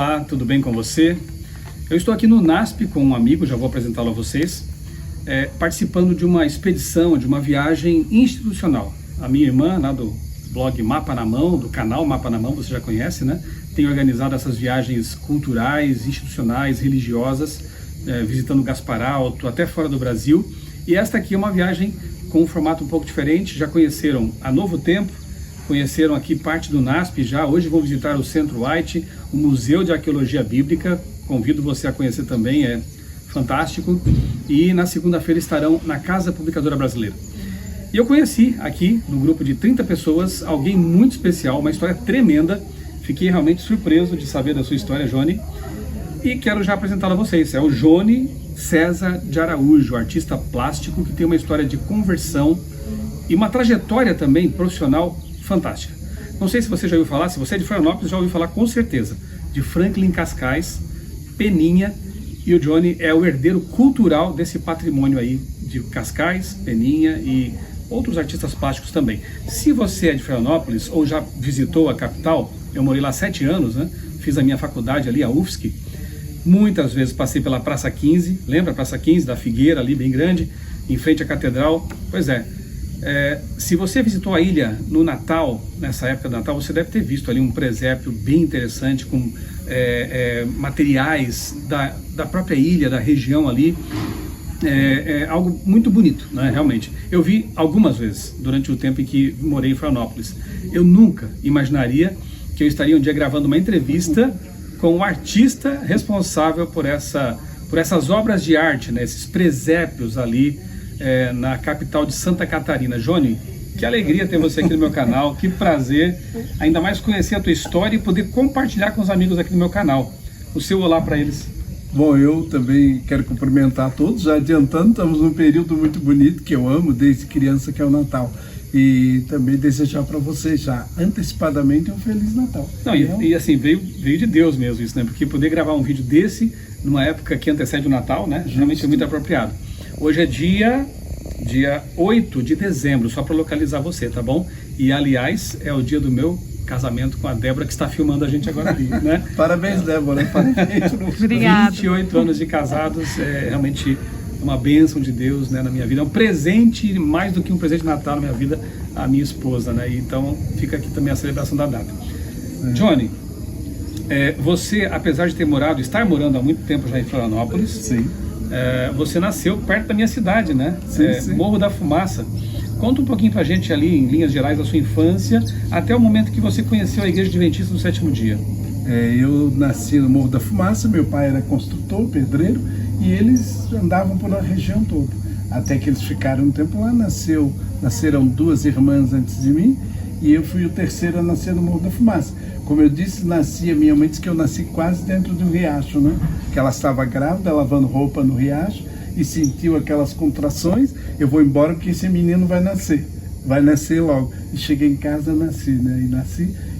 Olá, tudo bem com você? Eu estou aqui no NASP com um amigo, já vou apresentá-lo a vocês, participando de uma expedição, de uma viagem institucional. A minha irmã, lá do blog Mapa na Mão, do canal Mapa na Mão, você já conhece, né? Tem organizado essas viagens culturais, institucionais, religiosas, visitando Gaspar Alto, até fora do Brasil. E esta aqui é uma viagem com um formato um pouco diferente. Já conheceram a Novo Tempo, conheceram aqui parte do NASP já. Hoje vão visitar o Centro White, o Museu de Arqueologia Bíblica. Convido você a conhecer também, é fantástico. E na segunda-feira estarão na Casa Publicadora Brasileira. E eu conheci aqui, no grupo de 30 pessoas, alguém muito especial, uma história tremenda. Fiquei realmente surpreso de saber da sua história, Johnny. E quero já apresentá-la a vocês. É o Johnny César de Araújo, artista plástico que tem uma história de conversão e uma trajetória também profissional fantástica. Não sei se você já ouviu falar, se você é de Florianópolis, já ouviu falar com certeza de Franklin Cascais, Peninha, e o Johnny é o herdeiro cultural desse patrimônio aí de Cascais, Peninha e outros artistas plásticos também. Se você é de Florianópolis ou já visitou a capital, eu morei lá 7 anos, né? Fiz a minha faculdade ali, a UFSC. Muitas vezes passei pela Praça 15, lembra a Praça 15 da Figueira ali, bem grande, em frente à Catedral? Pois é. Se você visitou a ilha no Natal, nessa época do Natal, você deve ter visto ali um presépio bem interessante com materiais da própria ilha, da região ali. Algo muito bonito, né, realmente. Eu vi algumas vezes durante o tempo em que morei em Florianópolis. Eu nunca imaginaria que eu estaria um dia gravando uma entrevista com o artista responsável por essas obras de arte, né, esses presépios ali na capital de Santa Catarina. Johnny, que alegria ter você aqui no meu canal, que prazer, ainda mais conhecer a tua história e poder compartilhar com os amigos aqui no meu canal. O seu olá para eles. Bom, eu também quero cumprimentar a todos, já adiantando, estamos num período muito bonito que eu amo desde criança, que é o Natal. E também desejar para vocês já antecipadamente um Feliz Natal. Não, e assim, veio de Deus mesmo isso, né? Porque poder gravar um vídeo desse numa época que antecede o Natal, né? Realmente é muito apropriado. Hoje é dia 8 de dezembro, só para localizar você, tá bom? E aliás, é o dia do meu casamento com a Débora, que está filmando a gente agora ali, né? Parabéns, Débora. Parabéns. Obrigada. 28 anos de casados, é realmente uma bênção de Deus, né, na minha vida. É um presente, mais do que um presente de Natal na minha vida, a minha esposa, né? Então fica aqui também a celebração da data. Johnny, você, apesar de estar morando há muito tempo já em Florianópolis, Sim. Você nasceu perto da minha cidade, né? Sim. Morro da Fumaça. Conta um pouquinho pra gente ali, em linhas gerais, da sua infância, até o momento que você conheceu a Igreja Adventista do Sétimo Dia. Eu nasci no Morro da Fumaça, meu pai era construtor, pedreiro, e eles andavam por a região toda. Até que eles ficaram um tempo lá, nasceram 2 irmãs antes de mim, e eu fui o terceiro a nascer no Morro da Fumaça. Como eu disse, minha mãe disse que eu nasci quase dentro do riacho, né? Que ela estava grávida, lavando roupa no riacho, e sentiu aquelas contrações, eu vou embora porque esse menino vai nascer logo. E cheguei em casa, nasci, né?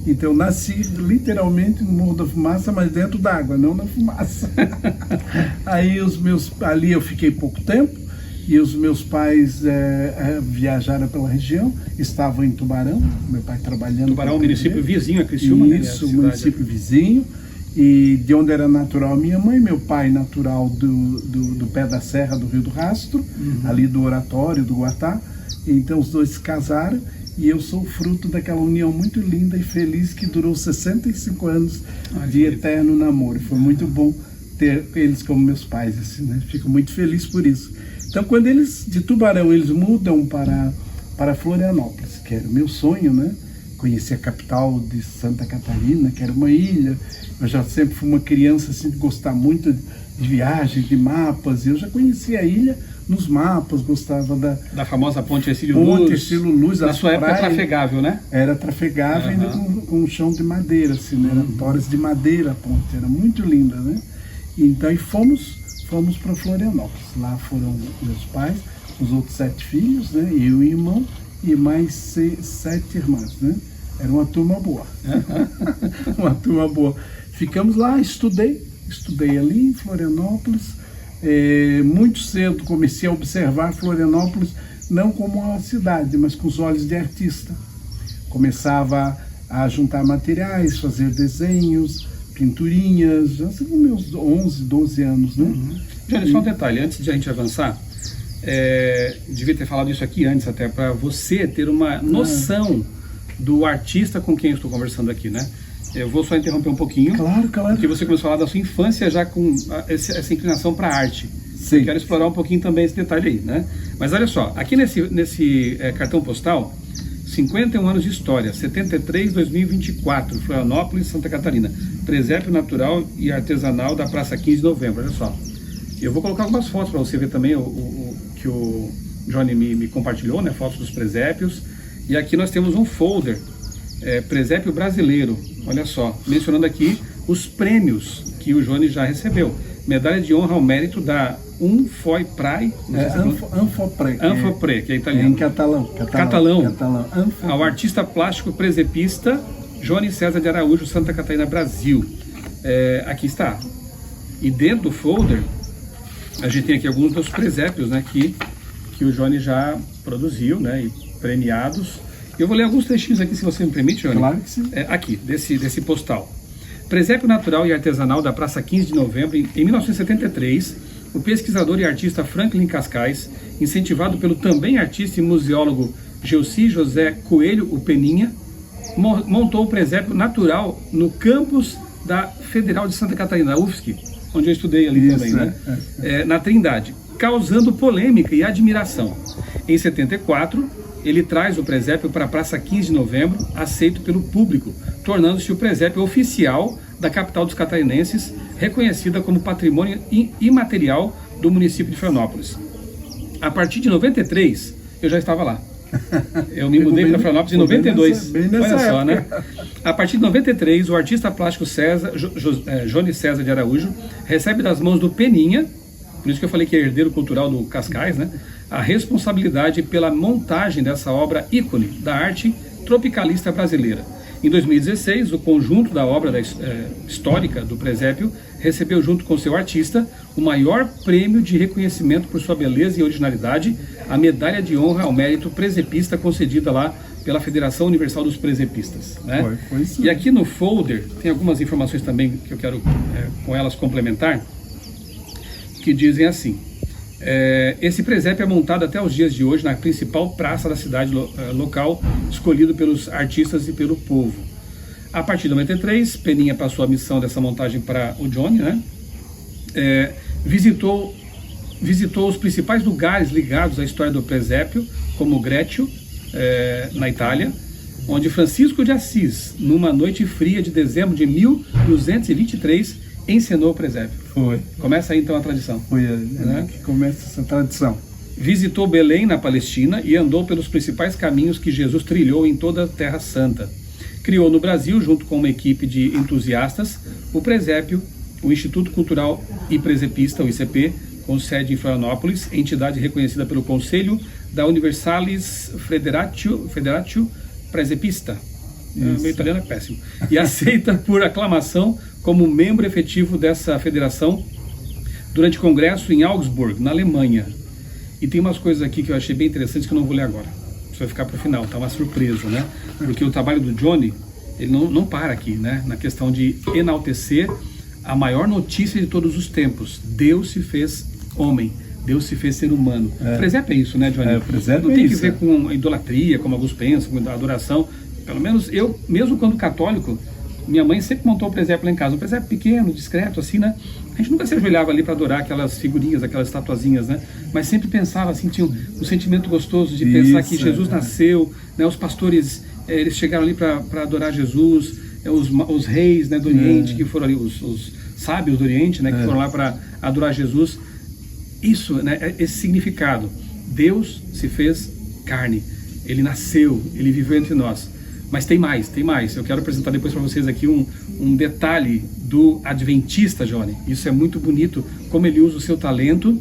Então nasci literalmente no Morro da Fumaça, mas dentro d'água, não na fumaça. Aí ali eu fiquei pouco tempo, e os meus pais viajaram pela região, estavam em Tubarão, meu pai trabalhando... Tubarão, município vizinho a Criciúma, né? Isso, município vizinho, e de onde era natural minha mãe, meu pai natural do pé da serra do Rio do Rastro, ali do Oratório, do Guatá. Então os dois se casaram, e eu sou fruto daquela união muito linda e feliz que durou 65 anos de eterno namoro. Foi muito bom ter eles como meus pais, assim, né? Fico muito feliz por isso. Então, quando de Tubarão, eles mudam para Florianópolis, que era o meu sonho, né? Conheci a capital de Santa Catarina, que era uma ilha. Eu já sempre fui uma criança assim, de gostar muito de viagens, de mapas. Eu já conhecia a ilha nos mapas, gostava da famosa Ponte Hercílio Luz. Na sua época trafegável, né? Era trafegável, ainda com um chão de madeira, assim, né? Eram toras de madeira a ponte, era muito linda, né? Então, fomos para Florianópolis. Lá foram meus pais, os outros 7 filhos, né? Eu e o irmão, e mais 7 irmãs, né? Era uma turma boa. Uma turma boa. Ficamos lá, estudei ali em Florianópolis. Muito cedo comecei a observar Florianópolis não como uma cidade, mas com os olhos de artista. Começava a juntar materiais, fazer desenhos, pinturinhas, já com meus 11, 12 anos, né? Johnny, só um detalhe, antes de a gente avançar, devia ter falado isso aqui antes até, para você ter uma noção do artista com quem eu estou conversando aqui, né? Eu vou só interromper um pouquinho, Claro. porque você começou a falar da sua infância já com essa inclinação para a arte. Sim. Eu quero explorar um pouquinho também esse detalhe aí, né? Mas olha só, aqui nesse cartão postal, 51 anos de história, 73-2024, Florianópolis, Santa Catarina. Presépio natural e artesanal da Praça 15 de Novembro, olha só. Eu vou colocar algumas fotos para você ver também o que o Johnny me compartilhou, né? Fotos dos presépios. E aqui nós temos um folder, presépio brasileiro, olha só, mencionando aqui os prêmios que o Johnny já recebeu. Medalha de honra ao mérito da Unfoiprai, Anfopré, que é italiano. Em catalão. Ao artista plástico presepista Johnny César de Araújo, Santa Catarina, Brasil. Aqui está. E dentro do folder, a gente tem aqui alguns dos presépios, né, que o Johnny já produziu, né, e premiados. Eu vou ler alguns trechinhos aqui, se você me permite, Johnny. Claro que sim. Aqui, desse postal. Presépio natural e artesanal da Praça 15 de Novembro, em 1973, o pesquisador e artista Franklin Cascais, incentivado pelo também artista e museólogo Gelsi José Coelho, o Peninha, montou o presépio natural no campus da Federal de Santa Catarina, UFSC, onde eu estudei ali também, né? Na Trindade, causando polêmica e admiração. Em 74, ele traz o presépio para a Praça 15 de Novembro, aceito pelo público, tornando-se o presépio oficial da capital dos catarinenses, reconhecida como patrimônio imaterial do município de Florianópolis. A partir de 93, eu já estava lá. Eu me mudei para Florianópolis em 92. Olha só, né? A partir de 93, o artista plástico Johnny César de Araújo recebe das mãos do Peninha, por isso que eu falei que é herdeiro cultural do Cascais, né, a responsabilidade pela montagem dessa obra ícone da arte tropicalista brasileira. Em 2016, o conjunto da obra histórica do presépio recebeu, junto com seu artista, o maior prêmio de reconhecimento por sua beleza e originalidade, a medalha de honra ao mérito presepista concedida lá pela Federação Universal dos Presepistas, né? Foi isso. E aqui no folder tem algumas informações também que eu quero com elas complementar, que dizem assim: esse presépio é montado até os dias de hoje na principal praça da cidade local, escolhido pelos artistas e pelo povo. A partir de 93, Peninha passou a missão dessa montagem para o Johnny, né? Visitou os principais lugares ligados à história do presépio, como Greccio, na Itália, onde Francisco de Assis, numa noite fria de dezembro de 1223, encenou o presépio. Foi. Começa aí então a tradição. Foi que começa essa tradição. Visitou Belém, na Palestina, e andou pelos principais caminhos que Jesus trilhou em toda a Terra Santa. Criou no Brasil, junto com uma equipe de entusiastas, o presépio, o Instituto Cultural e Presepista, o ICP, com sede em Florianópolis, entidade reconhecida pelo Conselho da Universalis Federatio Presepista. Meu italiano é péssimo. E aceita por aclamação como membro efetivo dessa federação durante o congresso em Augsburg, na Alemanha. E tem umas coisas aqui que eu achei bem interessantes que eu não vou ler agora. Isso vai ficar para o final, tá uma surpresa, né? Porque o trabalho do Johnny, ele não para aqui, né? Na questão de enaltecer a maior notícia de todos os tempos: Deus se fez homem, Deus se fez ser humano. O presépio é isso, né, Johnny? O presépio não tem que ver com idolatria, como alguns pensam, com adoração. Pelo menos eu, mesmo quando católico, minha mãe sempre montou o presépio lá em casa, um presépio pequeno, discreto, assim, né? A gente nunca se ajoelhava ali para adorar aquelas figurinhas, aquelas estatuazinhas, né? Mas sempre pensava assim, tinha um sentimento gostoso de pensar que Jesus nasceu, né? Os pastores, eles chegaram ali para adorar Jesus, os reis, né, do Oriente, que foram ali, os sábios do Oriente, né, que foram lá para adorar Jesus. Isso, né, esse significado. Deus se fez carne, Ele nasceu, Ele viveu entre nós. Mas tem mais. Eu quero apresentar depois para vocês aqui um detalhe do adventista, Johnny. Isso é muito bonito, como ele usa o seu talento,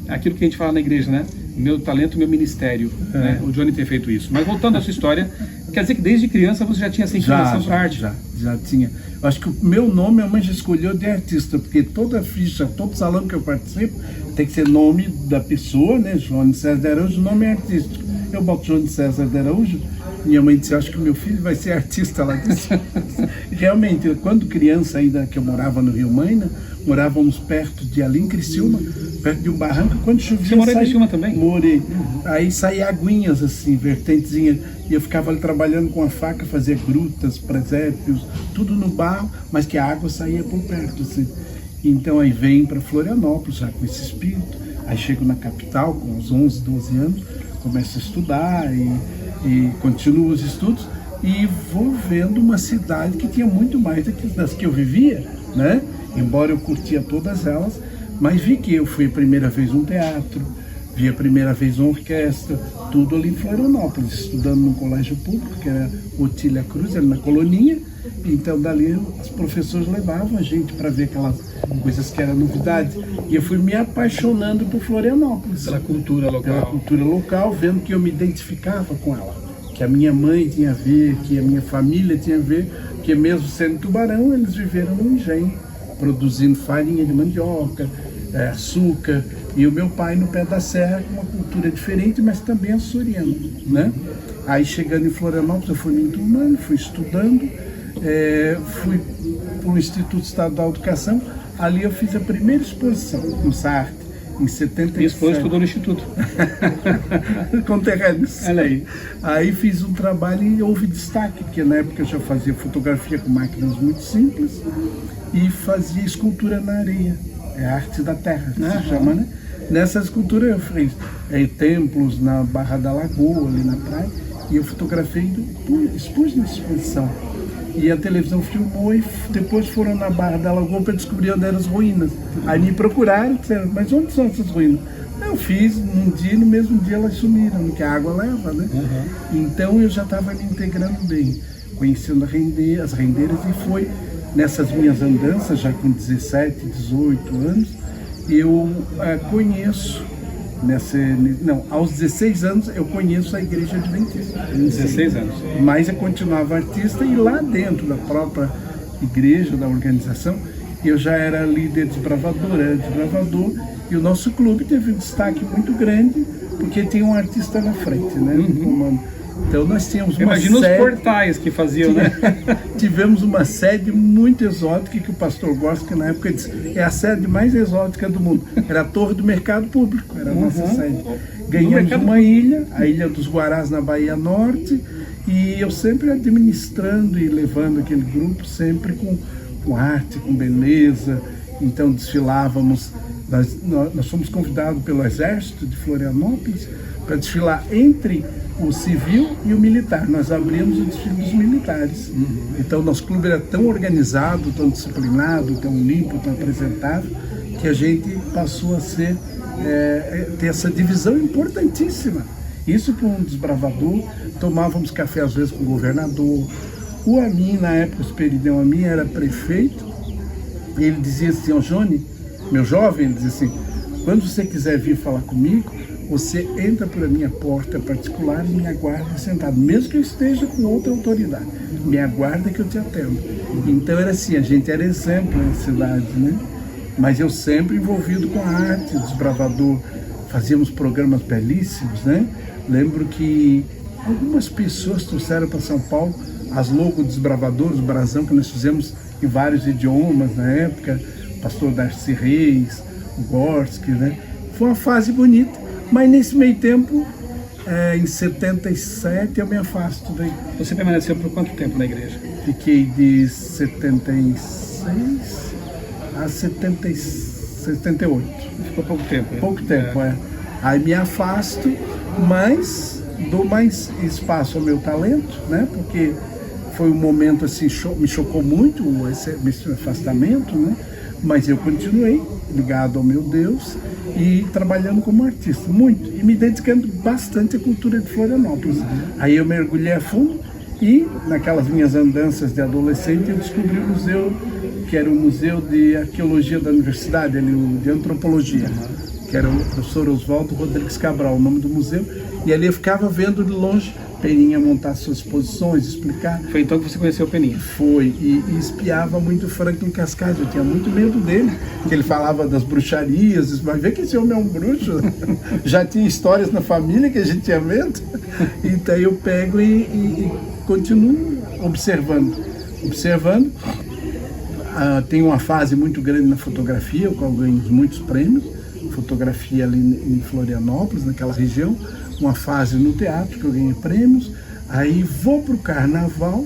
aquilo que a gente fala na igreja, né? Meu talento, meu ministério, né? O Johnny ter feito isso. Mas voltando à sua história, quer dizer que desde criança você já tinha essa inclinação para arte? Já tinha. Eu acho que o meu nome a mãe já escolheu de artista, porque toda ficha, todo salão que eu participo, tem que ser nome da pessoa, né? Johnny César de Araújo, nome é artístico. Eu boto João de César de Araújo. Minha mãe disse, acho que o meu filho vai ser artista lá disso. Realmente, quando criança ainda, que eu morava no Rio Maina, morávamos perto de ali em Criciúma, perto de um barranco. Quando chovia, você morou em Criciúma também? Morei. Aí saía aguinhas assim, vertentezinhas, e eu ficava ali trabalhando com a faca, fazia grutas, presépios, tudo no barro, mas que a água saía por perto, assim. Então aí vem para Florianópolis, já com esse espírito, aí chego na capital com uns 11, 12 anos, começo a estudar e continuo os estudos, e vou vendo uma cidade que tinha muito mais das que eu vivia, né? Embora eu curtia todas elas, mas vi que eu fui a primeira vez num teatro, vi a primeira vez uma orquestra, tudo ali em Florianópolis, estudando num colégio público, que era Otília Cruz, era na Coloninha. Então dali os professores levavam a gente para ver aquelas coisas que eram novidades. E eu fui me apaixonando por Florianópolis. Pela cultura local. Pela cultura local, vendo que eu me identificava com ela. Que a minha mãe tinha a ver, que a minha família tinha a ver, que mesmo sendo Tubarão, eles viveram no engenho, produzindo farinha de mandioca, açúcar, e o meu pai no pé da serra com uma cultura diferente, mas também açoriana, né? Aí chegando em Florianópolis, eu fui me enturmando, fui estudando, fui para o Instituto Estadual de Educação, ali eu fiz a primeira exposição no SART, em 77. Minha esposa estudou no Instituto. Conterrâneos. Olha aí. Aí fiz um trabalho e houve destaque, porque na época eu já fazia fotografia com máquinas muito simples e fazia escultura na areia. É a arte da terra, que se chama, né? Nessa escultura eu fiz templos na Barra da Lagoa, ali na praia, e eu fotografei e expus na exposição. E a televisão filmou e depois foram na Barra da Lagoa para descobrir onde eram as ruínas. Aí me procuraram e disseram, mas onde são essas ruínas? Eu fiz num dia e no mesmo dia elas sumiram, que a água leva, né? Então eu já estava me integrando bem, conhecendo as rendeiras, e foi nessas minhas andanças, já com 17, 18 anos, eu conheço, aos 16 anos eu conheço a Igreja Adventista. 16 anos. Mas eu continuava artista, e lá dentro da própria igreja, da organização, eu já era líder desbravador, e o nosso clube teve um destaque muito grande, porque tinha um artista na frente, né? Então nós tínhamos uma sede... Imagina os portais que faziam, né? Tivemos uma sede muito exótica, que o pastor Gosta, que na época disse, é a sede mais exótica do mundo. Era a Torre do Mercado Público, era a nossa sede. Ganhamos uma ilha, a Ilha dos Guarás, na Bahia Norte, e eu sempre administrando e levando aquele grupo, sempre com arte, com beleza. Então desfilávamos, nós fomos convidados pelo Exército de Florianópolis para desfilar entre o civil e o militar. Nós abrimos o desfile dos militares. Então nosso clube era tão organizado, tão disciplinado, tão limpo, tão apresentável, que a gente passou a ter essa divisão importantíssima. Isso com um desbravador, tomávamos café às vezes com o governador. O Amin, na época, o Esperidão Amin era prefeito, e ele dizia assim, Johnny, meu jovem, ele dizia assim, quando você quiser vir falar comigo, você entra por a minha porta particular e me aguarda sentado, mesmo que eu esteja com outra autoridade, me aguarda que eu te atendo. Então era assim, a gente era exemplo na cidade, né? Mas eu sempre envolvido com a arte, desbravador, fazíamos programas belíssimos, né? Lembro que algumas pessoas trouxeram para São Paulo as logos desbravadores, o brasão, que nós fizemos em vários idiomas na época, o pastor Darcy Reis, o Gorski, né? Foi uma fase bonita, mas nesse meio tempo, em 77, eu me afasto daí. Você permaneceu por quanto tempo na igreja? Fiquei de 76 a 78. Ficou pouco tempo. Pouco tempo, Aí me afasto, mas dou mais espaço ao meu talento, né? Porque foi um momento assim, me chocou muito esse afastamento, né? Mas eu continuei ligado ao meu Deus e trabalhando como artista, muito, e me dedicando bastante à cultura de Florianópolis. Aí eu mergulhei a fundo e, naquelas minhas andanças de adolescente, eu descobri o museu, que era o Museu de Arqueologia da Universidade, ali, de Antropologia, que era o professor Oswaldo Rodrigues Cabral, o nome do museu, E ali eu ficava vendo de longe Peninha montar suas posições, explicar. Foi então que você conheceu o Peninha? Foi, e espiava muito Franklin Cascais. Eu tinha muito medo dele, que ele falava das bruxarias, mas vê que esse homem é um bruxo. Já tinha histórias na família que a gente tinha medo. Então eu pego e continuo observando. Tem uma fase muito grande na fotografia, eu ganho muitos prêmios. Fotografia ali em Florianópolis, naquela região. Uma fase no teatro que eu ganhei prêmios. Aí vou para o carnaval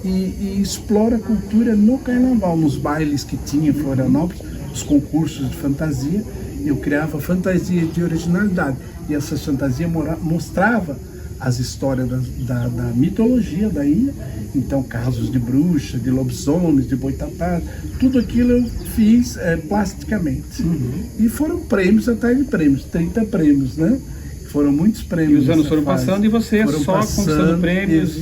e exploro a cultura no carnaval, nos bailes que tinha em Florianópolis, os concursos de fantasia. Eu criava fantasias de originalidade e essas fantasias mostrava as histórias da mitologia da ilha. Então, casos de bruxa, de lobisomens, de boitatá, tudo aquilo eu fiz plasticamente. E foram prêmios atrás de prêmios, 30 prêmios, né? Foram muitos prêmios. E os anos foram passando e você só conquistando prêmios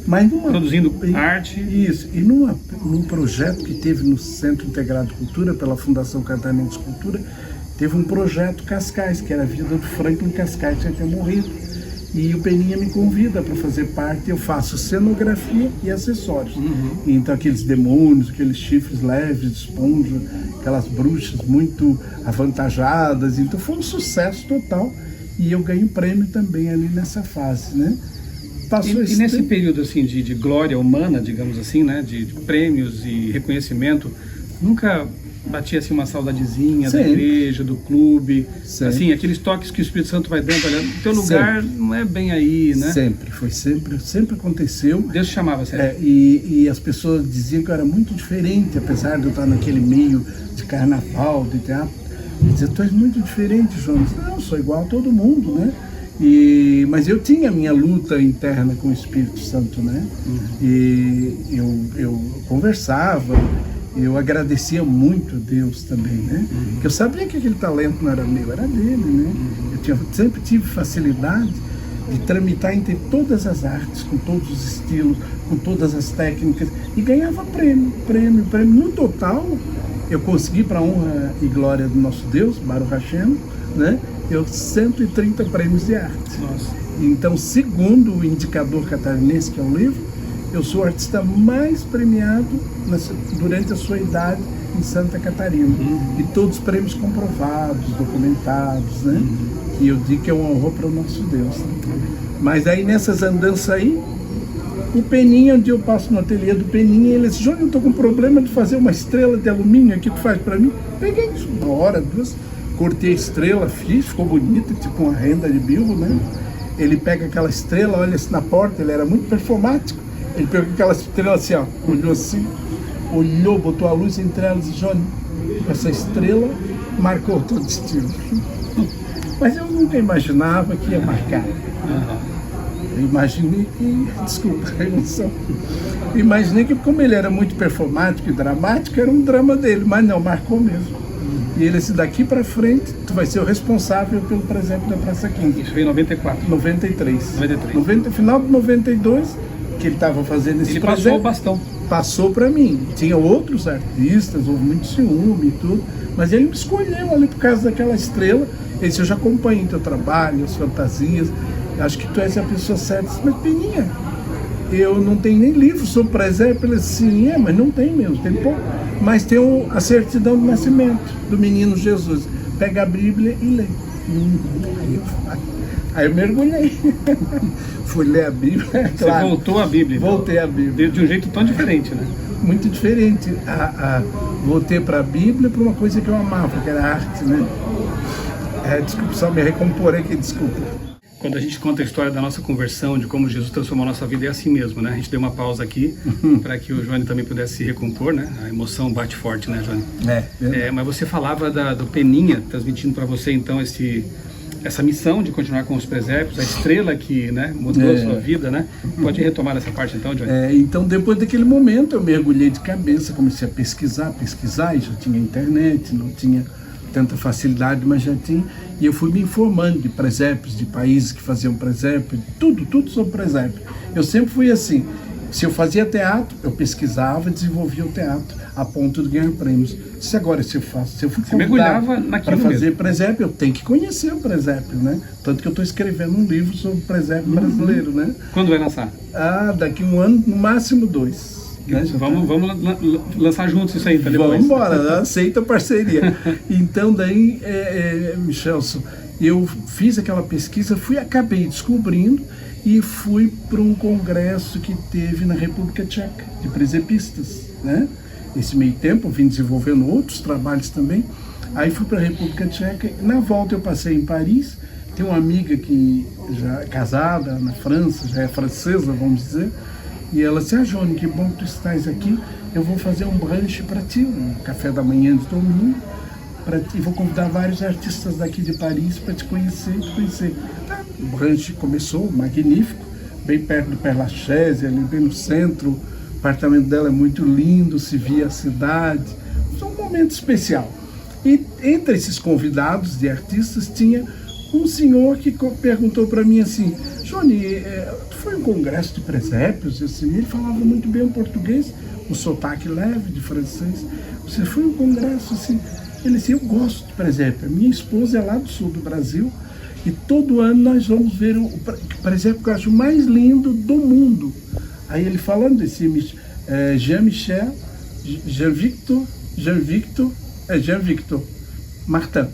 mas produzindo arte. Isso. E num projeto que teve no Centro Integrado de Cultura, pela Fundação Catarinense de Cultura, teve um projeto Cascais, que era a vida do Franklin Cascais, que já tinha morrido. E o Peninha me convida para fazer parte, eu faço cenografia e acessórios. Então aqueles demônios, aqueles chifres leves de esponja, aquelas bruxas muito avantajadas, então foi um sucesso total. E eu ganho prêmio também ali nessa fase, né? E nesse período assim de glória humana, digamos assim, né? De prêmios e reconhecimento, nunca batia assim uma saudadezinha da igreja, do clube, assim, aqueles toques que o Espírito Santo vai dando, olha, o teu lugar não é bem aí, né? Sempre aconteceu. Deus te chamava, sério. E as pessoas diziam que eu era muito diferente, apesar de eu estar naquele meio de carnaval, de teatro. Dizer, tu és muito diferente, Jonas. Não, eu sou igual a todo mundo, né? Mas eu tinha a minha luta interna com o Espírito Santo, né? E eu conversava, eu agradecia muito a Deus também, né? Porque eu sabia que aquele talento não era meu, era dele, né? Eu sempre tive facilidade de tramitar entre todas as artes, com todos os estilos, com todas as técnicas, e ganhava prêmio. No total, eu consegui, para a honra e glória do nosso Deus, Baruch Hashem, né? 130 prêmios de arte. Nossa. Então, segundo o indicador catarinense, que é o livro, eu sou o artista mais premiado durante a sua idade em Santa Catarina. E todos os prêmios comprovados, documentados, né? E eu digo que é um honor para o nosso Deus. Né? Mas aí, nessas andanças aí, o Peninha, um dia eu passo no ateliê do Peninha, e ele disse, Jônio, eu estou com problema de fazer uma estrela de alumínio aqui, tu faz para mim? Peguei isso, uma hora, duas, cortei a estrela, fiz, ficou bonita, tipo uma renda de bilbo, né? Ele pega aquela estrela, olha assim na porta, ele era muito performático, ele pegou aquela estrela assim, ó, olhou, botou a luz entre elas e disse, Jônio, essa estrela marcou todo o estilo. Mas eu nunca imaginava que ia marcar. Eu imaginei que, desculpa a emoção, imaginei que como ele era muito performático e dramático, era um drama dele, mas não, marcou mesmo. E ele disse, daqui para frente, tu vai ser o responsável pelo presépio da Praça 15. Isso foi em 94? 93. Final de 92, que ele estava fazendo esse presépio. Ele passou o bastão. Passou para mim. Tinha outros artistas, houve muito ciúme e tudo, mas ele me escolheu ali por causa daquela estrela. Ele disse, eu já acompanho teu trabalho, as fantasias, acho que tu és a pessoa certa. Mas Peninha, eu não tenho nem livro sobre presépio. Ele disse, sim, mas não tem mesmo, tem pouco. Mas tem a certidão do nascimento do menino Jesus. Pega a Bíblia e lê. Aí eu mergulhei. Fui ler a Bíblia, claro. Você voltou à Bíblia? Voltei à Bíblia. De um jeito tão diferente, né? Muito diferente. Voltei para a Bíblia para uma coisa que eu amava, que era a arte, né? Desculpa, só me recompor aqui, desculpa. Quando a gente conta a história da nossa conversão, de como Jesus transformou a nossa vida, é assim mesmo, né? A gente deu uma pausa aqui para que o Johnny também pudesse se recompor, né? A emoção bate forte, né, Johnny? Mas você falava do Peninha, transmitindo para você, então, essa missão de continuar com os presépios, a estrela que, né, mudou a sua vida, né? Pode retomar essa parte, então, Johnny? Então, depois daquele momento, eu mergulhei de cabeça, comecei a pesquisar, e já tinha internet, não tinha tanta facilidade, mas já tinha, e eu fui me informando de presépios, de países que faziam presépio, tudo sobre presépio. Eu sempre fui assim, se eu fazia teatro, eu pesquisava, desenvolvia o teatro. a ponto de ganhar prêmios. Se agora se eu fui Você mergulhava naquilo para fazer mesmo. presépio, eu tenho que conhecer o presépio, né? Tanto que eu estou escrevendo um livro sobre o presépio brasileiro, né? Quando vai lançar? Daqui um ano, no máximo 2. Né? Vamos lançar juntos isso aí, tá depois. Vamos embora, aceita a parceria. Então daí, Michelson, eu fiz aquela pesquisa, acabei descobrindo e fui para um congresso que teve na República Tcheca, de presepistas, né? Esse meio tempo eu vim desenvolvendo outros trabalhos também. Aí fui para a República Tcheca, na volta eu passei em Paris, tem uma amiga que já é casada na França, já é francesa, vamos dizer, e ela disse, Johnny, que bom que tu estás aqui, eu vou fazer um brunch para ti, um café da manhã de domingo, e vou convidar vários artistas daqui de Paris para te conhecer. Tá. O brunch começou, magnífico, bem perto do Père Lachaise, ali bem no centro, o apartamento dela é muito lindo, se via a cidade, foi um momento especial. E entre esses convidados de artistas tinha um senhor que perguntou para mim assim, Johnny, tu foi um congresso de presépios? Assim, ele falava muito bem o português, um sotaque leve de francês. Você foi um congresso assim? Ele disse, eu gosto de presépio. Minha esposa é lá do sul do Brasil e todo ano nós vamos ver o presépio que eu acho mais lindo do mundo. Aí ele falando desse Jean-Michel, Jean-Victor Martin.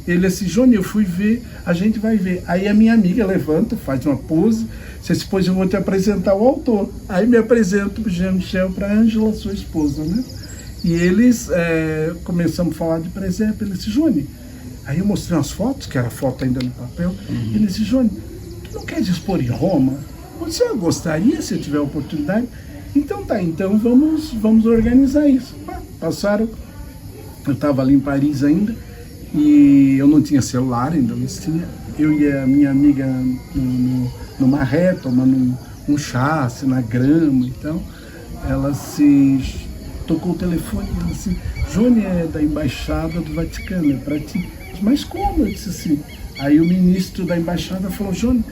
Ele assim, Johnny, eu fui ver, a gente vai ver. Aí a minha amiga levanta, faz uma pose, depois eu vou te apresentar o autor. Aí me apresento para o Jean-Michel, para a Ângela, sua esposa, né? E eles começamos a falar de presépio. Ele disse, Johnny, aí eu mostrei umas fotos, que era foto ainda no papel. Ele disse, Johnny, tu não queres expor em Roma? Você gostaria, se eu tiver a oportunidade? Então tá, então vamos organizar isso. Passaram, eu estava ali em Paris ainda, e eu não tinha celular ainda, não tinha. Eu e a minha amiga no maré, tomando um chá, assim, na grama e tal. Ela se tocou o telefone e ela disse, Johnny, é da Embaixada do Vaticano, é para ti. Mas como? Eu disse assim. Aí o ministro da Embaixada falou, Johnny,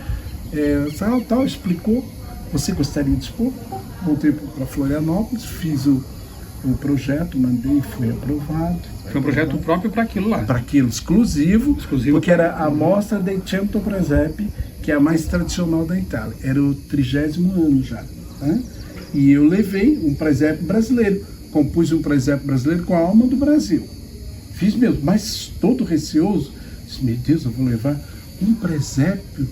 tal, explicou, você gostaria de expor? Voltei para Florianópolis, fiz o projeto, mandei, foi aprovado. Foi um projeto próprio para aquilo lá? Para aquilo, exclusivo, porque era a Mostra dei Cento Presepi, que é a mais tradicional da Itália. Era o 30º ano já. Né? E eu levei um presépio brasileiro, compus um presépio brasileiro com a alma do Brasil. Fiz mesmo, mas todo receoso, disse, meu Deus, eu vou levar um presépio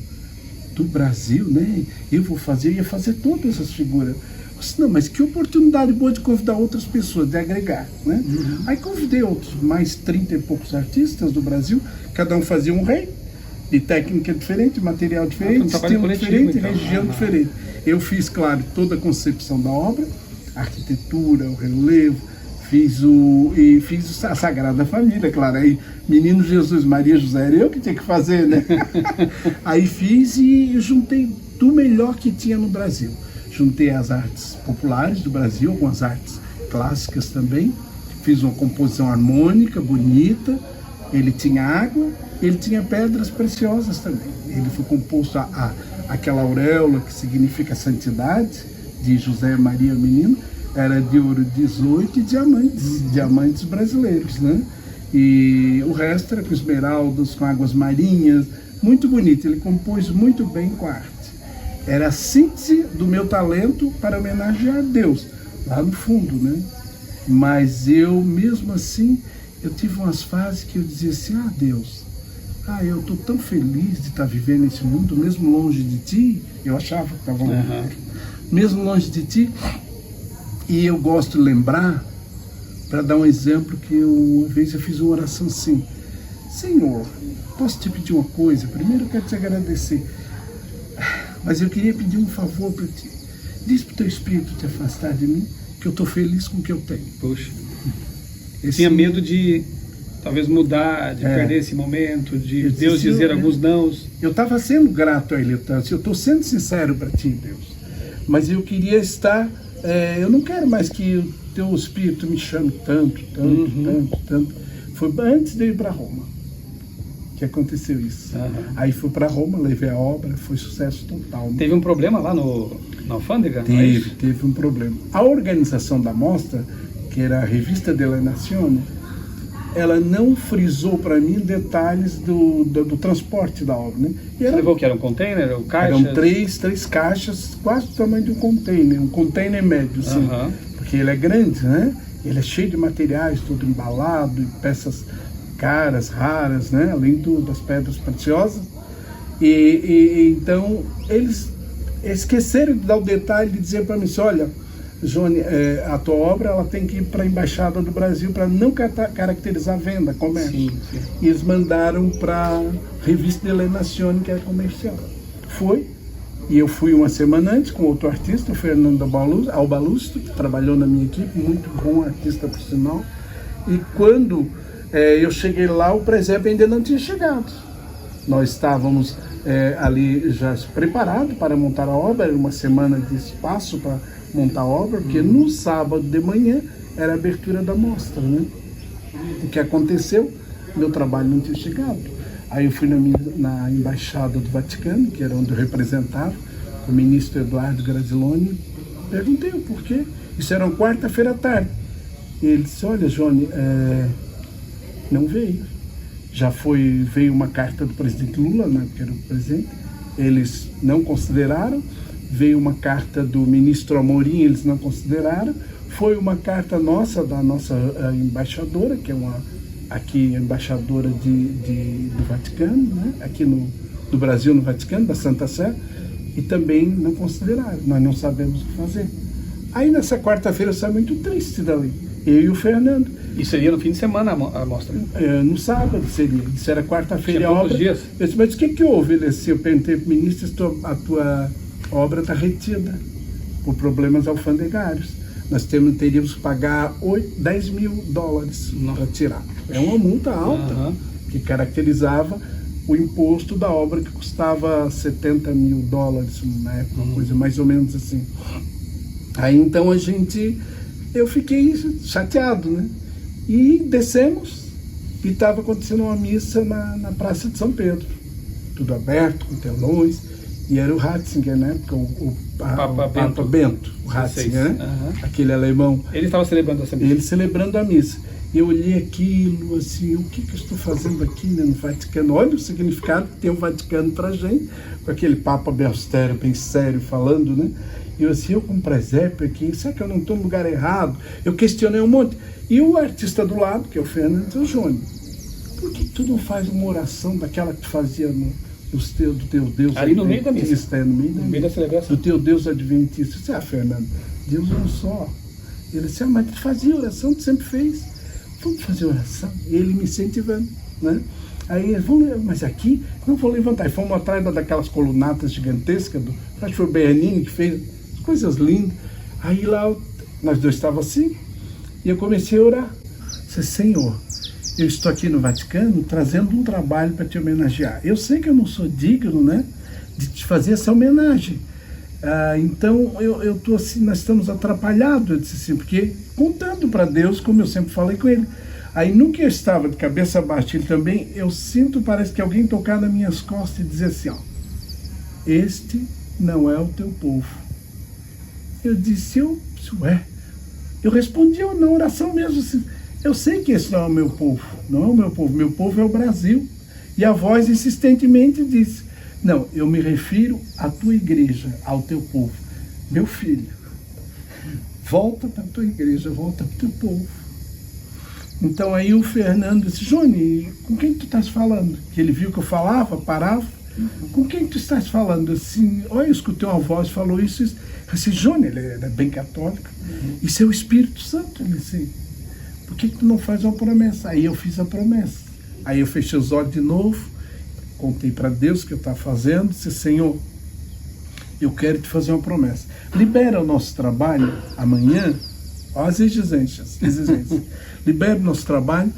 do Brasil, né? Eu ia fazer todas essas figuras. Eu disse, não, mas que oportunidade boa de convidar outras pessoas, de agregar, né? Aí convidei outros, mais 30 e poucos artistas do Brasil, cada um fazia um rei, de técnica diferente, material diferente, estilo diferente, então. Região diferente. Eu fiz, claro, toda a concepção da obra, a arquitetura, o relevo, fiz a Sagrada Família, claro, aí Menino Jesus, Maria José, era eu que tinha que fazer, né? Aí fiz e juntei do melhor que tinha no Brasil. Juntei as artes populares do Brasil, algumas artes clássicas também, fiz uma composição harmônica, bonita, ele tinha água, ele tinha pedras preciosas também. Ele foi composto aquela auréola que significa santidade, de José Maria Menino, era de ouro 18 e diamantes brasileiros, né? E o resto era com esmeraldas, com águas marinhas, muito bonito. Ele compôs muito bem com a arte. Era a síntese do meu talento para homenagear a Deus, lá no fundo, né? Mas eu, mesmo assim, eu tive umas fases que eu dizia assim, Deus, eu estou tão feliz de estar vivendo esse mundo, mesmo longe de ti. Eu achava que estava longe, mesmo longe de ti. E eu gosto de lembrar, para dar um exemplo, que uma vez eu fiz uma oração assim, Senhor, posso te pedir uma coisa? Primeiro eu quero te agradecer, mas eu queria pedir um favor para ti. Diz para o teu Espírito te afastar de mim, que eu estou feliz com o que eu tenho. Poxa, tinha medo de talvez mudar, de perder esse momento, de Deus dizer alguns nãos. Eu estava sendo grato a Ele, eu estou sendo sincero para ti, Deus, mas eu queria estar... eu não quero mais que o teu Espírito me chame tanto. Foi antes de ir para Roma que aconteceu isso. Aí fui para Roma, levei a obra, foi sucesso total. Né? Teve um problema lá na alfândega? Teve um problema. A organização da mostra que era a revista della Nazione, ela não frisou para mim detalhes do transporte da obra, né? Você levou que era um container, ou caixas? Eram três caixas, quase do tamanho de um container médio, sim. Porque ele é grande, né? Ele é cheio de materiais, tudo embalado, e peças caras, raras, né? Além das pedras preciosas. Então, eles esqueceram de dar o detalhe de dizer para mim assim, olha, Johnny, a tua obra ela tem que ir para a Embaixada do Brasil para não caracterizar venda, comércio. Sim. E eles mandaram para a Revista della Nazione, que é comercial. Foi, e eu fui uma semana antes com outro artista, o Fernando Albalusto, que trabalhou na minha equipe, muito bom artista por sinal. E quando eu cheguei lá, o presépio ainda não tinha chegado. Nós estávamos ali já preparados para montar a obra, era uma semana de espaço para montar a obra, porque no sábado de manhã era a abertura da mostra, né? O que aconteceu? Meu trabalho não tinha chegado. Aí eu fui na Embaixada do Vaticano, que era onde eu representava, o ministro Eduardo Graziloni, perguntei o porquê. Isso era uma quarta-feira à tarde. E ele disse, olha, Johnny, não veio. Veio uma carta do presidente Lula, né, que era o presidente, eles não consideraram. Veio uma carta do ministro Amorim, eles não consideraram. Foi uma carta da nossa embaixadora, que é aqui embaixadora do Vaticano, né? Aqui do Brasil no Vaticano, da Santa Sé, e também não consideraram. Nós não sabemos o que fazer. Aí nessa quarta-feira eu saí muito triste dali, eu e o Fernando. E seria no fim de semana a mostra? No sábado seria. Isso era quarta-feira a obra. Dias. Eu disse, mas o que houve? Ele disse, eu perguntei para o ministro, a tua obra está retida por problemas alfandegários. Nós teríamos que pagar $10 mil para tirar. É uma multa alta, que caracterizava o imposto da obra, que custava $70 mil na época, uma coisa mais ou menos assim. Aí então eu fiquei chateado, né? E descemos e estava acontecendo uma missa na Praça de São Pedro. Tudo aberto, com telões. E era o Ratzinger, né? O Papa Bento, o Ratzinger, né? Aquele alemão. Ele estava celebrando essa missa. Ele celebrando a missa. Eu olhei aquilo, assim, o que eu estou fazendo aqui, né, no Vaticano? Olha o significado que tem o Vaticano para a gente, com aquele Papa bem austero, bem sério, falando, né? E eu assim, eu com um presépio aqui, será que eu não estou no lugar errado? Eu questionei um monte. E o artista do lado, que é o Fernando, disse, Johnny, por que tu não faz uma oração daquela que tu fazia do teu Deus ali no meio da missa, no meio da celebração, do teu Deus adventista? Eu disse, Fernando, Deus é um só. Ele disse, mas tu fazia oração, tu sempre fez. Vamos fazer oração. E ele me incentivando, né? Aí, mas aqui, não vou levantar. E fomos atrás daquelas colunatas gigantescas, acho que foi o Bernini que fez, coisas lindas. Aí lá, nós dois estávamos assim, e eu comecei a orar. Disse, Senhor, eu estou aqui no Vaticano trazendo um trabalho para te homenagear. Eu sei que eu não sou digno, né, de te fazer essa homenagem. Então eu tô assim, nós estamos atrapalhados, eu disse assim, porque contando para Deus, como eu sempre falei com ele. Aí no que eu estava de cabeça baixa, ele também, eu sinto, parece que alguém tocar nas minhas costas e dizer assim, ó, este não é o teu povo. Eu disse, eu respondi na oração mesmo assim, eu sei que esse não é o meu povo, não é o meu povo é o Brasil. E a voz insistentemente disse, não, eu me refiro à tua igreja, ao teu povo. Meu filho, volta para a tua igreja, volta para o teu povo. Então aí o Fernando disse, Johnny, com quem tu estás falando? Que ele viu que eu falava, parava. Com quem tu estás falando? Assim, olha, eu escutei uma voz, falou isso. Eu disse, Johnny, ele é bem católico. Isso é o Espírito Santo. Ele disse, por que tu não faz uma promessa? Aí eu fiz a promessa. Aí eu fechei os olhos de novo, contei para Deus o que eu estava fazendo, disse, Senhor, eu quero te fazer uma promessa. Libera o nosso trabalho amanhã, ó, as exigências. Libera o nosso trabalho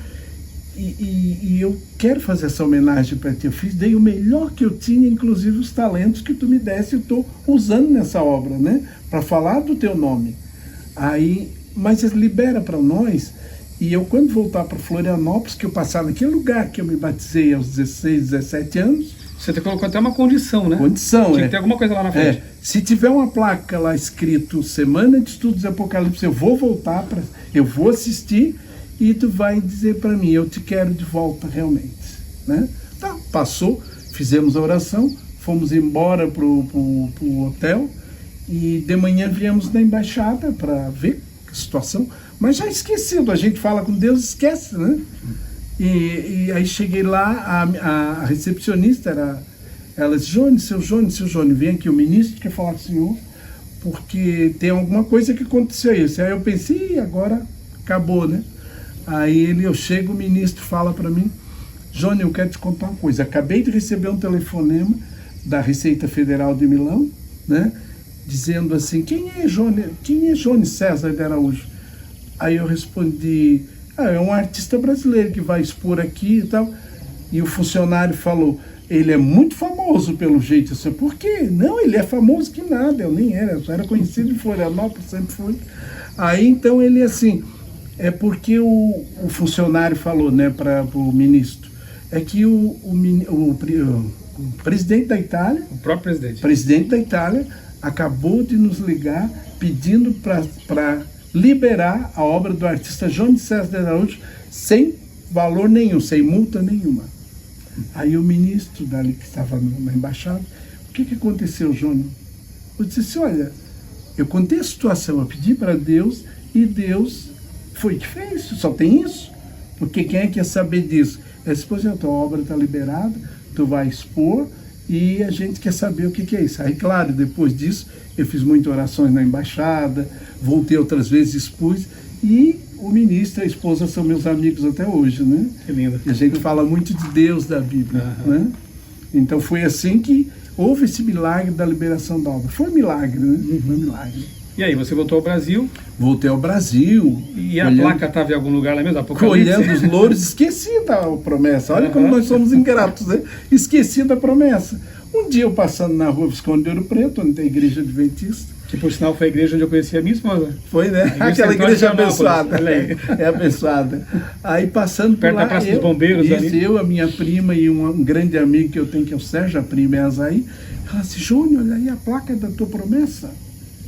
e eu quero fazer essa homenagem para ti. Dei o melhor que eu tinha, inclusive os talentos que tu me desse, eu estou usando nessa obra, né? Para falar do teu nome. Aí, mas libera para nós. E eu, quando voltar para Florianópolis, que eu passar naquele lugar que eu me batizei aos 16, 17 anos, Você colocou até uma condição, né? Condição, Tinha que ter alguma coisa lá na frente. Se tiver uma placa lá escrito Semana de Estudos de Apocalipse, eu vou voltar, eu vou assistir e tu vai dizer para mim, eu te quero de volta realmente, né? Tá, passou, fizemos a oração, fomos embora pro hotel e de manhã viemos na embaixada para ver a situação, mas já esquecido, a gente fala com Deus, esquece, né? E aí cheguei lá, a recepcionista ela disse, seu Johnny, vem aqui, o ministro quer falar com o senhor, porque tem alguma coisa que aconteceu isso. Aí eu pensei, agora acabou, né? Aí eu chego, o ministro fala para mim, Johnny, eu quero te contar uma coisa, acabei de receber um telefonema da Receita Federal de Milão, né? Dizendo assim, quem é Johnny César de Araújo? Aí eu respondi, é um artista brasileiro que vai expor aqui e tal. E o funcionário falou, ele é muito famoso pelo jeito. Eu disse, por quê? Não, ele é famoso que nada, eu nem era, eu só era conhecido em Florianópolis, sempre fui. Aí então ele assim, é porque o funcionário falou, né, para o ministro, é que o presidente da Itália, o próprio presidente da Itália, acabou de nos ligar pedindo para liberar a obra do artista Johnny César de Araújo sem valor nenhum, sem multa nenhuma. Aí o ministro dali que estava na embaixada, o que aconteceu, Johnny? Eu disse assim, olha, eu contei a situação, eu pedi para Deus e Deus foi que fez, só tem isso. Porque quem é que ia saber disso? Ele disse, pois é, a tua obra está liberada, tu vai expor e a gente quer saber o que é isso. Aí, claro, depois disso, eu fiz muitas orações na embaixada, voltei outras vezes, expus, e o ministro e a esposa são meus amigos até hoje, né? Que lindo. E a gente fala muito de Deus da Bíblia, né? Então foi assim que houve esse milagre da liberação da obra. Foi um milagre, né? Foi um milagre. E aí, você voltou ao Brasil? Voltei ao Brasil. E a placa estava em algum lugar lá mesmo? Apocalipse? Olhando os louros, esqueci da promessa. Olha como nós somos ingratos, né? Esqueci da promessa. Um dia eu passando na rua Visconde de Ouro Preto, onde tem a igreja adventista. Que por sinal foi a igreja onde eu conheci a minha esposa. Foi, né? Aquela igreja abençoada. É abençoada. Aí passando perto por lá, da Praça dos Bombeiros ali. Eu, a minha prima e um grande amigo que eu tenho, que é o Sérgio, a prima é Azaí, ela disse, Júnior, olha aí a placa da tua promessa.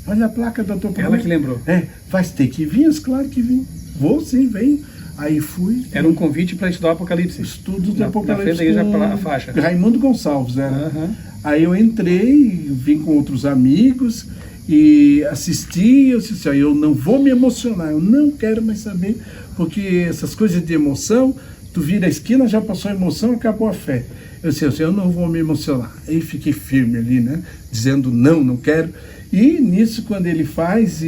Olha a placa da tua promessa. Ela que lembrou. Vai ter que vir, claro que vim. Vou sim, venho. Aí fui. Era um convite para estudar o Apocalipse. Estudos do Apocalipse. Na frente da igreja, a faixa. Raimundo Gonçalves era. Aí eu entrei, vim com outros amigos e assisti. Eu disse assim, eu não vou me emocionar, eu não quero mais saber, porque essas coisas de emoção, tu vira a esquina, já passou a emoção, acabou a fé. Eu disse assim, eu não vou me emocionar. Aí fiquei firme ali, né? Dizendo não quero. E nisso, quando ele faz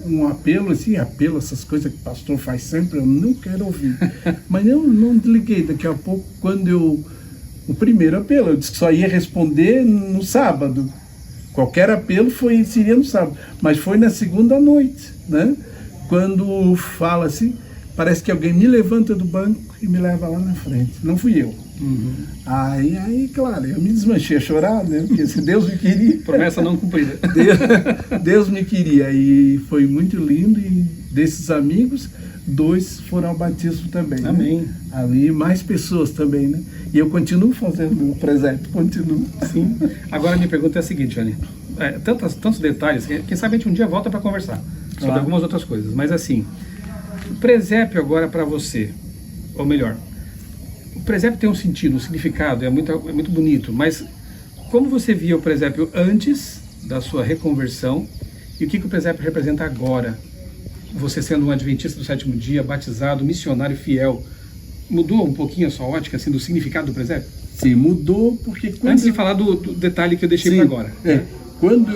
um apelo, assim, essas coisas que o pastor faz sempre, eu não quero ouvir. Mas eu não desliguei. Daqui a pouco, o primeiro apelo, eu disse que só ia responder no sábado. Qualquer apelo seria no sábado. Mas foi na segunda noite, né? Quando fala assim, parece que alguém me levanta do banco e me leva lá na frente. Não fui eu. Aí, claro, eu me desmanchei a chorar, né? Porque se Deus me queria... Promessa não cumprida. Deus me queria e foi muito lindo. E desses amigos, 2 foram ao batismo também. Amém. Né? Ali, mais pessoas também, né? E eu continuo fazendo o presépio, continuo. Sim. Agora, a minha pergunta é a seguinte, Johnny. Tantos detalhes, quem sabe a gente um dia volta para conversar sobre algumas outras coisas. Mas assim, o presépio agora para você, ou melhor... O presépio tem um sentido, um significado, é muito bonito, mas como você via o presépio antes da sua reconversão e o que o presépio representa agora? Você sendo um adventista do 7º dia, batizado, missionário fiel, mudou um pouquinho a sua ótica assim, do significado do presépio? Sim, mudou porque... Antes de falar do detalhe que eu deixei para agora. Quando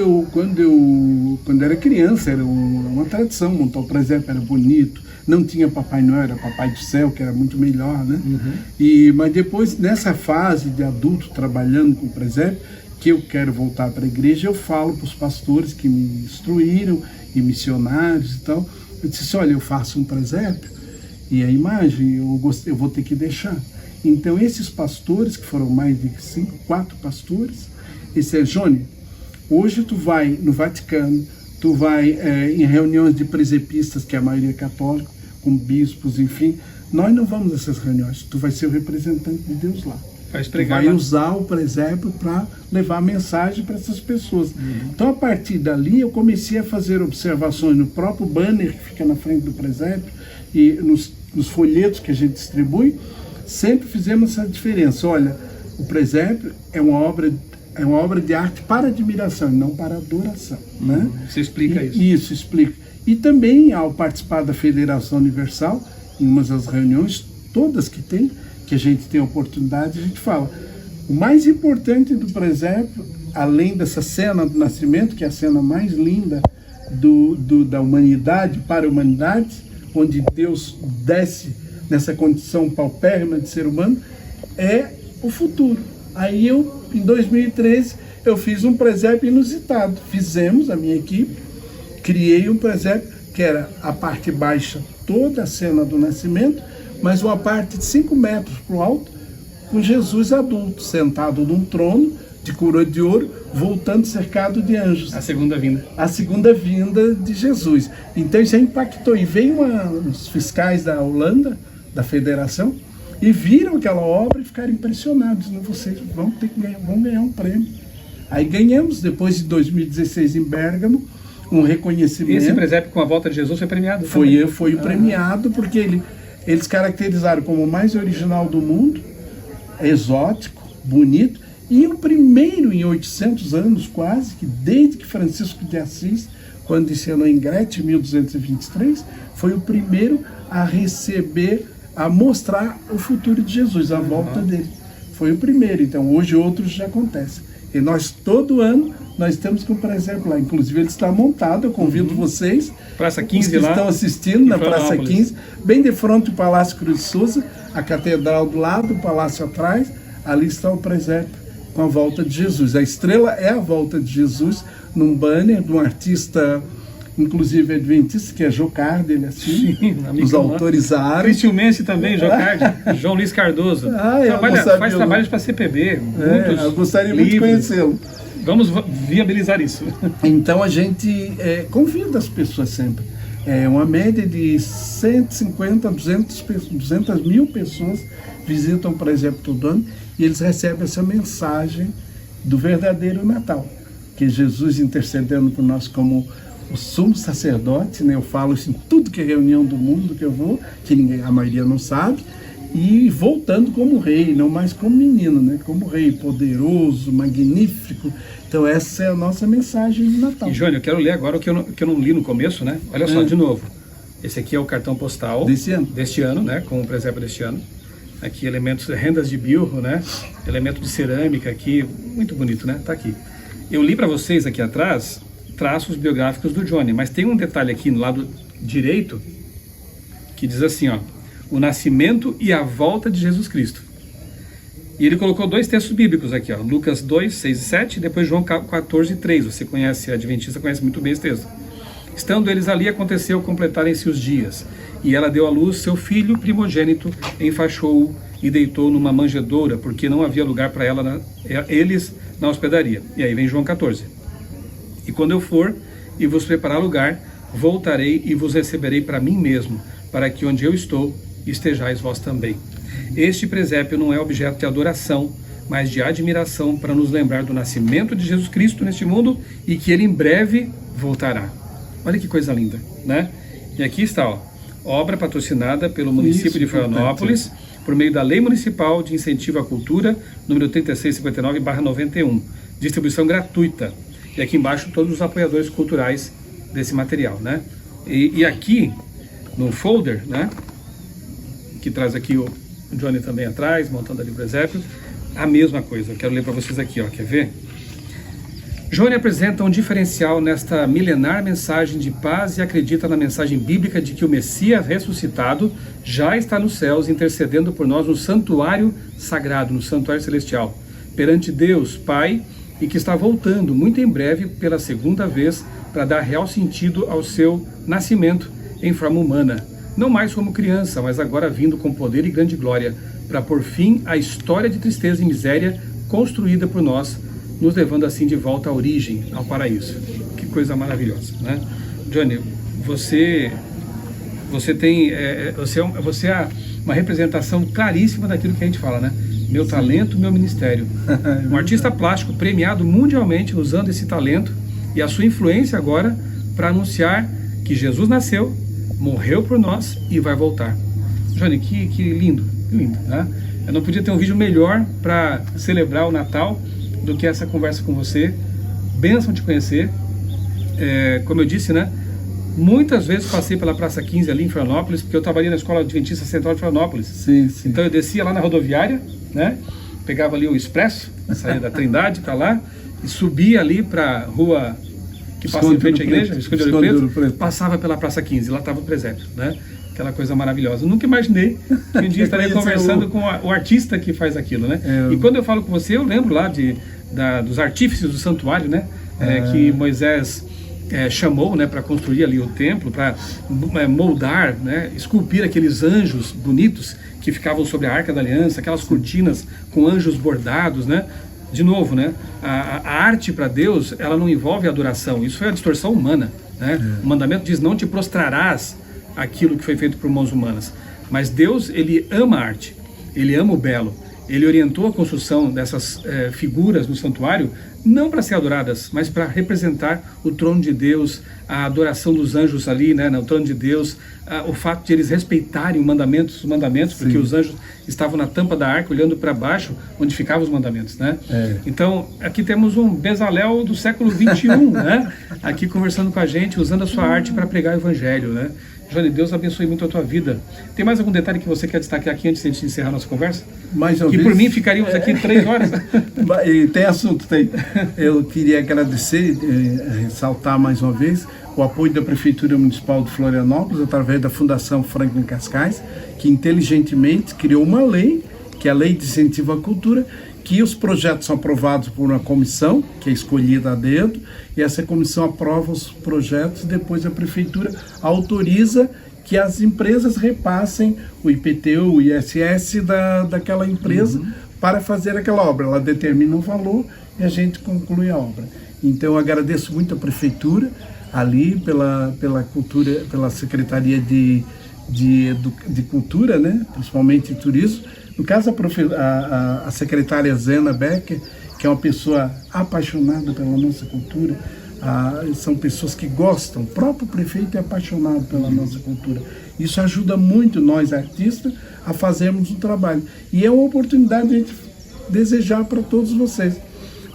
eu era criança, era uma tradição montar o presépio, era bonito. Não tinha Papai Noel, era Papai do Céu, que era muito melhor, né? Mas depois, nessa fase de adulto, trabalhando com o presépio, que eu quero voltar para a igreja, eu falo para os pastores que me instruíram, e missionários e tal. Eu disse assim, olha, eu faço um presépio, e a imagem eu vou ter que deixar. Então, esses pastores, que foram mais de 4 pastores, esse é Johnny, hoje tu vai no Vaticano, tu vai em reuniões de presepistas, que é a maioria é católica, com bispos, enfim. Nós não vamos nessas reuniões, tu vai ser o representante de Deus lá. vai usar o presépio para levar a mensagem para essas pessoas. Então, a partir dali, eu comecei a fazer observações no próprio banner que fica na frente do presépio e nos folhetos que a gente distribui. Sempre fizemos essa diferença. Olha, o presépio é uma obra de arte para admiração e não para adoração, né? Você explica isso. Isso, explica. E também, ao participar da Federação Universal, em umas das reuniões, todas que a gente tem a oportunidade, a gente fala. O mais importante do presépio, além dessa cena do nascimento, que é a cena mais linda da humanidade para a humanidade, onde Deus desce nessa condição paupérrima de ser humano, é o futuro. Aí em 2013, eu fiz um presépio inusitado. Fizemos, a minha equipe, criei um presépio que era a parte baixa, toda a cena do nascimento, mas uma parte de 5 metros para o alto, com Jesus adulto, sentado num trono de coroa de ouro, voltando cercado de anjos. A segunda vinda. A segunda vinda de Jesus. Então isso impactou. E veio uns fiscais da Holanda, da federação, e viram aquela obra e ficaram impressionados. Vocês vão ganhar um prêmio. Aí ganhamos, depois de 2016 em Bérgamo, um reconhecimento. Esse presépio com a volta de Jesus foi premiado? Foi o premiado, porque eles caracterizaram como o mais original do mundo, exótico, bonito, e o primeiro em 800 anos quase, que desde que Francisco de Assis, quando ensinou em Gretchen, em 1223, foi o primeiro a receber, a mostrar o futuro de Jesus, a volta dele. Foi o primeiro, então hoje outros já acontecem. E nós, todo ano, nós estamos com o presépio lá. Inclusive, ele está montado, eu convido vocês, Praça 15 os que lá, estão assistindo na Praça 15, bem de frente ao Palácio Cruz de Souza, a Catedral do lado, o Palácio atrás, ali está o presépio com a volta de Jesus. A estrela é a volta de Jesus, num banner de um artista, inclusive adventista, que é Jocardi, ele assim, os autores árabes. Cristiumense também, Jocardi, João Luiz Cardoso. Faz trabalhos para a CPB. Eu gostaria muito de conhecê-lo. Vamos viabilizar isso. Então a gente convida as pessoas sempre. É uma média de 150 a 200 mil pessoas visitam o presépio todo ano e eles recebem essa mensagem do verdadeiro Natal, que Jesus intercedendo por nós como o sumo sacerdote, né? Eu falo isso em tudo que é reunião do mundo que eu vou, que a maioria não sabe, e voltando como rei, não mais como menino, né? Como rei poderoso, magnífico. Então essa é a nossa mensagem de Natal. E Jônio, eu quero ler agora o que eu não li no começo, né? Olha só, de novo. Esse aqui é o cartão postal deste ano, né? Com o presépio deste ano. Aqui elementos, rendas de bilro, né? Elemento de cerâmica aqui, muito bonito, né? Tá aqui. Eu li para vocês aqui atrás traços biográficos do Johnny, mas tem um detalhe aqui no lado direito que diz assim, ó: o nascimento e a volta de Jesus Cristo. E ele colocou 2 textos bíblicos aqui, ó, Lucas 2, 6 e 7, e depois João 14, 3. Você conhece, a Adventista conhece muito bem esse texto. Estando eles ali, aconteceu completarem-se os dias, e ela deu à luz seu filho primogênito, enfaixou-o e deitou numa manjedoura, porque não havia lugar para eles na hospedaria. E aí vem João 14. E quando eu for e vos preparar lugar, voltarei e vos receberei para mim mesmo, para que onde eu estou, estejais vós também. Este presépio não é objeto de adoração, mas de admiração, para nos lembrar do nascimento de Jesus Cristo neste mundo e que ele em breve voltará. Olha que coisa linda, né? E aqui está, ó, obra patrocinada pelo município de Florianópolis, por meio da Lei Municipal de Incentivo à Cultura, número 3659/91. Distribuição gratuita. E aqui embaixo todos os apoiadores culturais desse material, né? E aqui, no folder, né? Que traz aqui o Johnny também atrás, montando ali o presépio, a mesma coisa. Eu quero ler para vocês aqui, ó, quer ver? Johnny apresenta um diferencial nesta milenar mensagem de paz e acredita na mensagem bíblica de que o Messias ressuscitado já está nos céus, intercedendo por nós no santuário sagrado, no santuário celestial, perante Deus, Pai, e que está voltando muito em breve pela segunda vez para dar real sentido ao seu nascimento em forma humana. Não mais como criança, mas agora vindo com poder e grande glória, para pôr fim à história de tristeza e miséria construída por nós, nos levando assim de volta à origem, ao paraíso. Que coisa maravilhosa, né? Johnny, você é uma representação claríssima daquilo que a gente fala, né? meu talento, meu ministério. Um artista plástico premiado mundialmente usando esse talento e a sua influência agora para anunciar que Jesus nasceu, morreu por nós e vai voltar. Johnny, que lindo, que lindo, né? Eu não podia ter um vídeo melhor para celebrar o Natal do que essa conversa com você. Bênção te conhecer. Como eu disse, né? Muitas vezes passei pela Praça 15 ali em Florianópolis, porque eu trabalhei na Escola Adventista Central de Florianópolis. Sim, sim. Então eu descia lá na rodoviária, né? Pegava ali o expresso, saía da Trindade para lá e subia ali para a rua que passa em frente à igreja, Visconde de Ouro Preto, passava pela Praça 15, lá estava o presépio, né? Aquela coisa maravilhosa. Eu nunca imaginei que um dia estaria conversando com o artista que faz aquilo, né? E quando eu falo com você, eu lembro lá dos artífices do santuário, né? Que Moisés chamou, né, para construir ali o templo, para moldar, né, esculpir aqueles anjos bonitos que ficavam sobre a Arca da Aliança, aquelas cortinas com anjos bordados, né? De novo, né, a arte para Deus, ela não envolve adoração, isso foi a distorção humana, né? O mandamento diz, não te prostrarás aquilo que foi feito por mãos humanas, mas Deus, ele ama a arte, ele ama o belo. Ele orientou a construção dessas figuras no santuário não para ser adoradas, mas para representar o trono de Deus, a adoração dos anjos ali, né, no trono de Deus, o fato de eles respeitarem os mandamentos, porque Sim. os anjos estavam na tampa da arca olhando para baixo, onde ficavam os mandamentos, né? Então, aqui temos um Bezalel do século 21, né? Aqui conversando com a gente, usando a sua arte para pregar o evangelho, né? Johnny, Deus abençoe muito a tua vida. Tem mais algum detalhe que você quer destacar aqui antes de a gente encerrar a nossa conversa? Mais uma que vez, por mim ficaríamos aqui 3 horas. Tem assunto, tem. Eu queria agradecer, ressaltar mais uma vez o apoio da Prefeitura Municipal de Florianópolis, através da Fundação Franklin Cascais, que inteligentemente criou uma lei, que é a Lei de Incentivo à Cultura, que os projetos são aprovados por uma comissão, que é escolhida a dedo, e essa comissão aprova os projetos, depois a Prefeitura autoriza que as empresas repassem o IPTU, o ISS daquela empresa para fazer aquela obra. Ela determina um valor e a gente conclui a obra. Então eu agradeço muito a Prefeitura, ali pela cultura, pela Secretaria de Cultura, né? Principalmente de Turismo. No caso, a secretária Zena Becker, que é uma pessoa apaixonada pela nossa cultura, são pessoas que gostam, o próprio prefeito é apaixonado pela nossa cultura. Isso ajuda muito nós, artistas, a fazermos o trabalho. E é uma oportunidade de a gente desejar para todos vocês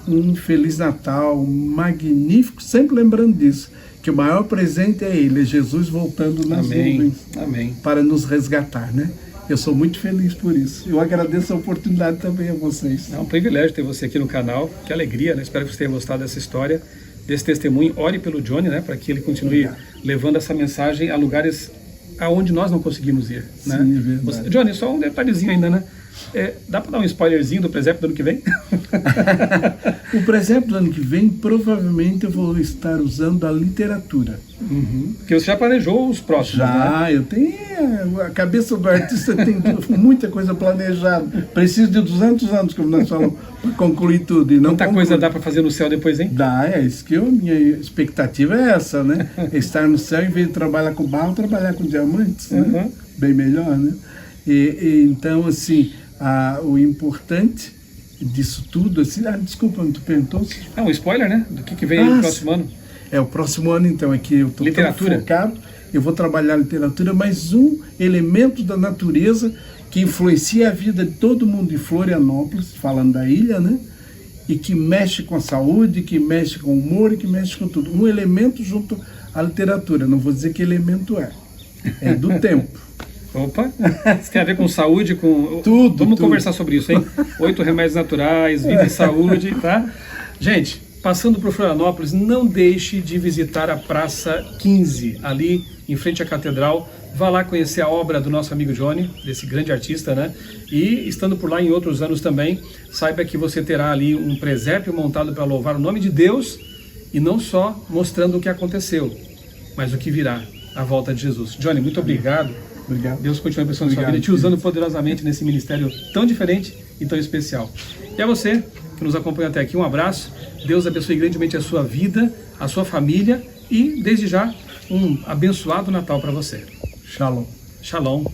um Feliz Natal, magnífico, sempre lembrando disso, que o maior presente é Ele, é Jesus voltando nas nuvens para nos resgatar, né? Eu sou muito feliz por isso. Eu agradeço a oportunidade também a vocês. É um privilégio ter você aqui no canal. Que alegria, né? Espero que você tenha gostado dessa história, desse testemunho. Ore pelo Johnny, né? Para que ele continue levando essa mensagem a lugares aonde nós não conseguimos ir, né? Sim, é verdade. Johnny, só um detalhezinho ainda, né? Dá para dar um spoilerzinho do presépio do ano que vem? O presépio do ano que vem, provavelmente eu vou estar usando a literatura. Porque você já planejou os próximos, já, né? Eu tenho... A cabeça do artista tem muita coisa planejada. Preciso de 200 anos, como nós falamos, para concluir tudo. E não Quanta coisa dá para fazer no céu depois, hein? Dá, isso que minha expectativa é essa, né? Estar no céu, em vez de trabalhar com barro, trabalhar com diamantes, né? Bem melhor, né? Então, assim... o importante disso tudo, assim, desculpa, tu perguntou? Um spoiler, né? Do que vem no próximo ano. O próximo ano, então, é que eu estou focado, eu vou trabalhar literatura, mas um elemento da natureza que influencia a vida de todo mundo de Florianópolis, falando da ilha, né? E que mexe com a saúde, que mexe com o humor e que mexe com tudo. Um elemento junto à literatura, não vou dizer que elemento é do tempo. Opa, isso tem a ver com saúde, com... Tudo. Conversar sobre isso, hein? 8 remédios naturais, vida e saúde, tá? Gente, passando por Florianópolis, não deixe de visitar a Praça 15, ali em frente à Catedral. Vá lá conhecer a obra do nosso amigo Johnny, desse grande artista, né? E estando por lá em outros anos também, saiba que você terá ali um presépio montado para louvar o nome de Deus e não só mostrando o que aconteceu, mas o que virá, a volta de Jesus. Johnny, muito obrigado. Obrigado. Deus continue abençoando a sua vida, te usando poderosamente nesse ministério tão diferente e tão especial. E a você que nos acompanha até aqui, um abraço. Deus abençoe grandemente a sua vida, a sua família e, desde já, um abençoado Natal para você. Shalom. Shalom.